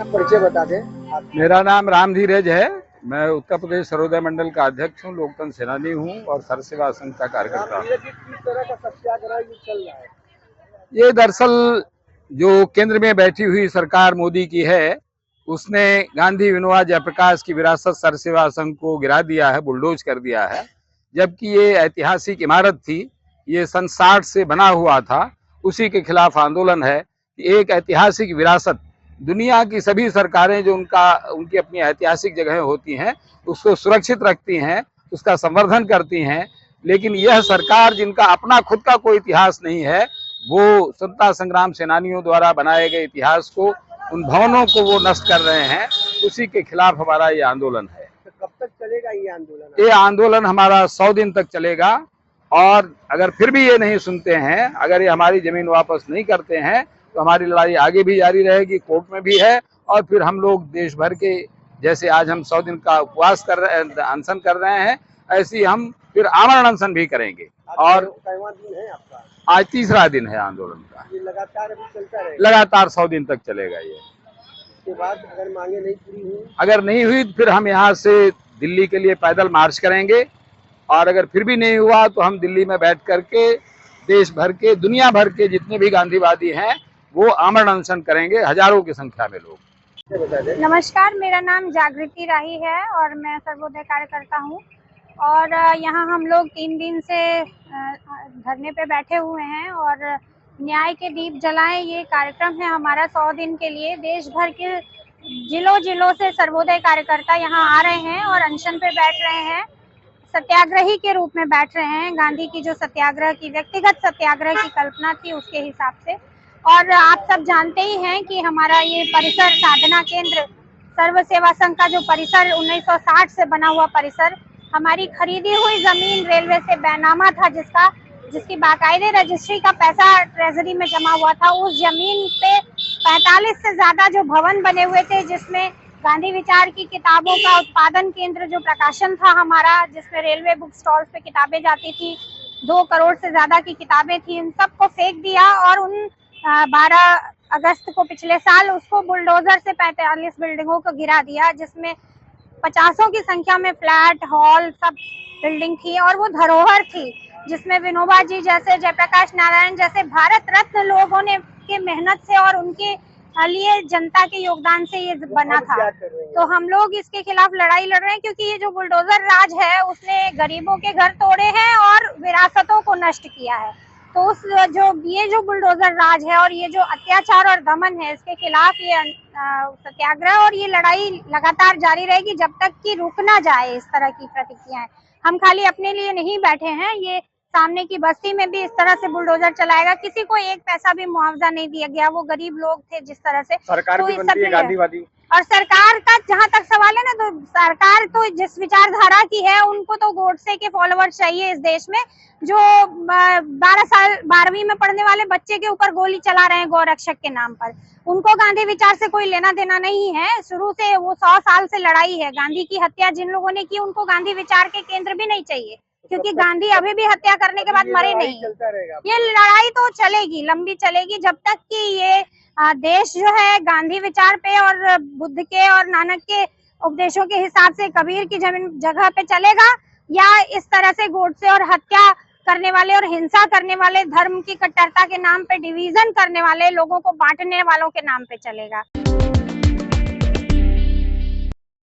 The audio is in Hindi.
परिचय बता दें आप। मेरा नाम राम धीरज है। मैं उत्तर प्रदेश सर्वोदय मंडल का अध्यक्ष हूँ, लोकतंत्र सेनानी हूँ और सर सेवा संघ का कार्यकर्ता हूँ। किस तरह का सत्याग्रह ये चल रहा है? ये दरअसल जो केंद्र में बैठी हुई सरकार मोदी की है, उसने गांधी विनोबा जयप्रकाश की विरासत सर सेवा संघ को गिरा दिया है, बुलडोज कर दिया है। जबकि ये ऐतिहासिक इमारत थी, ये सन 60 से बना हुआ था। उसी के खिलाफ आंदोलन है कि एक ऐतिहासिक विरासत, दुनिया की सभी सरकारें जो उनकी अपनी ऐतिहासिक जगहें होती हैं उसको सुरक्षित रखती हैं, उसका संवर्धन करती हैं, लेकिन यह सरकार जिनका अपना खुद का कोई इतिहास नहीं है, वो स्वतंत्रता संग्राम सेनानियों द्वारा बनाए गए इतिहास को, उन भवनों को वो नष्ट कर रहे हैं। उसी के खिलाफ हमारा ये आंदोलन है। तो कब तक चलेगा ये आंदोलन? ये आंदोलन हमारा 100 दिन तक चलेगा और अगर फिर भी ये नहीं सुनते हैं, अगर ये हमारी जमीन वापस नहीं करते हैं, तो हमारी लड़ाई आगे भी जारी रहेगी, कोर्ट में भी है। और फिर हम लोग देश भर के, जैसे आज हम 100 दिन का उपवास कर रहे हैं, अनशन कर रहे हैं, ऐसे ही हम फिर आमरण अनशन भी करेंगे। और दिन है आपका? आज तीसरा दिन है आंदोलन का। ये लगातार अभी चलता रहेगा? लगातार 100 दिन तक चलेगा ये। इसके बाद अगर मांगे नहीं पूरी हुई? अगर नहीं हुई तो फिर हम यहाँ से दिल्ली के लिए पैदल मार्च करेंगे, और अगर फिर भी नहीं हुआ तो हम दिल्ली में बैठ करके देश भर के, दुनिया भर के जितने भी गांधीवादी हैं वो आमरण अनशन करेंगे, हजारों की संख्या में लोग। नमस्कार, मेरा नाम जागृति राही है और मैं सर्वोदय कार्यकर्ता हूँ। और यहाँ हम लोग 3 दिन से धरने पे बैठे हुए हैं और न्याय के दीप जलाएं, ये कार्यक्रम है हमारा 100 दिन के लिए। देश भर के जिलों से सर्वोदय कार्यकर्ता यहाँ आ रहे हैं और अनशन पे बैठ रहे हैं, सत्याग्रही के रूप में बैठ रहे हैं। गांधी की जो सत्याग्रह की, व्यक्तिगत सत्याग्रह की कल्पना थी, उसके हिसाब से। और आप सब जानते ही हैं कि हमारा ये परिसर, साधना केंद्र, सर्व सेवा संघ का जो परिसर 1960 से बना हुआ परिसर, हमारी खरीदी हुई जमीन रेलवे से बैनामा था, जिसकी बाकायदे रजिस्ट्री का पैसा ट्रेजरी में जमा हुआ था। उस जमीन पे 45 से ज्यादा जो भवन बने हुए थे, जिसमें गांधी विचार की किताबों का उत्पादन केंद्र जो प्रकाशन था हमारा, जिसमें रेलवे बुक स्टॉल्स पे किताबें जाती थी, 2 करोड़ से ज्यादा की किताबें थी, उन सबको फेंक दिया। और उन 12 अगस्त को पिछले साल उसको बुलडोजर से 45 बिल्डिंगों को गिरा दिया, जिसमें 50 की संख्या में फ्लैट, हॉल, सब बिल्डिंग थी। और वो धरोहर थी जिसमें विनोबा जी जैसे, जयप्रकाश नारायण जैसे भारत रत्न लोगों ने के मेहनत से और उनके लिए जनता के योगदान से ये बना था। तो हम लोग इसके खिलाफ लड़ाई लड़ रहे हैं, क्योंकि ये जो बुलडोजर राज है उसने गरीबों के घर तोड़े हैं और विरासतों को नष्ट किया है। तो ये जो बुलडोजर राज है और ये जो अत्याचार और दमन है, इसके खिलाफ ये सत्याग्रह और ये लड़ाई लगातार जारी रहेगी जब तक कि रुक ना जाए इस तरह की प्रतिक्रियाएं। हम खाली अपने लिए नहीं बैठे हैं, ये सामने की बस्ती में भी इस तरह से बुलडोजर चलाएगा। किसी को 1 पैसा भी मुआवजा नहीं दिया गया, वो गरीब लोग थे जिस तरह से। सरकार तो भी बनती है गांधीवादी, और सरकार का जहां तक सवाल है ना, तो सरकार तो जिस विचारधारा की है, उनको तो गोडसे के फॉलोअर्स चाहिए इस देश में, जो 12वीं में पढ़ने वाले बच्चे के ऊपर गोली चला रहे हैं गौरक्षक के नाम पर। उनको गांधी विचार से कोई लेना देना नहीं है। शुरू से वो 100 साल से लड़ाई है। गांधी की हत्या जिन लोगों ने की, उनको गांधी विचार के केंद्र भी नहीं चाहिए, क्योंकि गांधी अभी भी हत्या करने के बाद मरे नहीं। ये लड़ाई तो चलेगी, लंबी चलेगी, जब तक कि ये देश जो है गांधी विचार पे और बुद्ध के और नानक के उपदेशों के हिसाब से कबीर की जगह पे चलेगा, या इस तरह से गोडसे और हत्या करने वाले और हिंसा करने वाले, धर्म की कट्टरता के नाम पे डिवीजन करने वाले, लोगों को बांटने वालों के नाम पे चलेगा।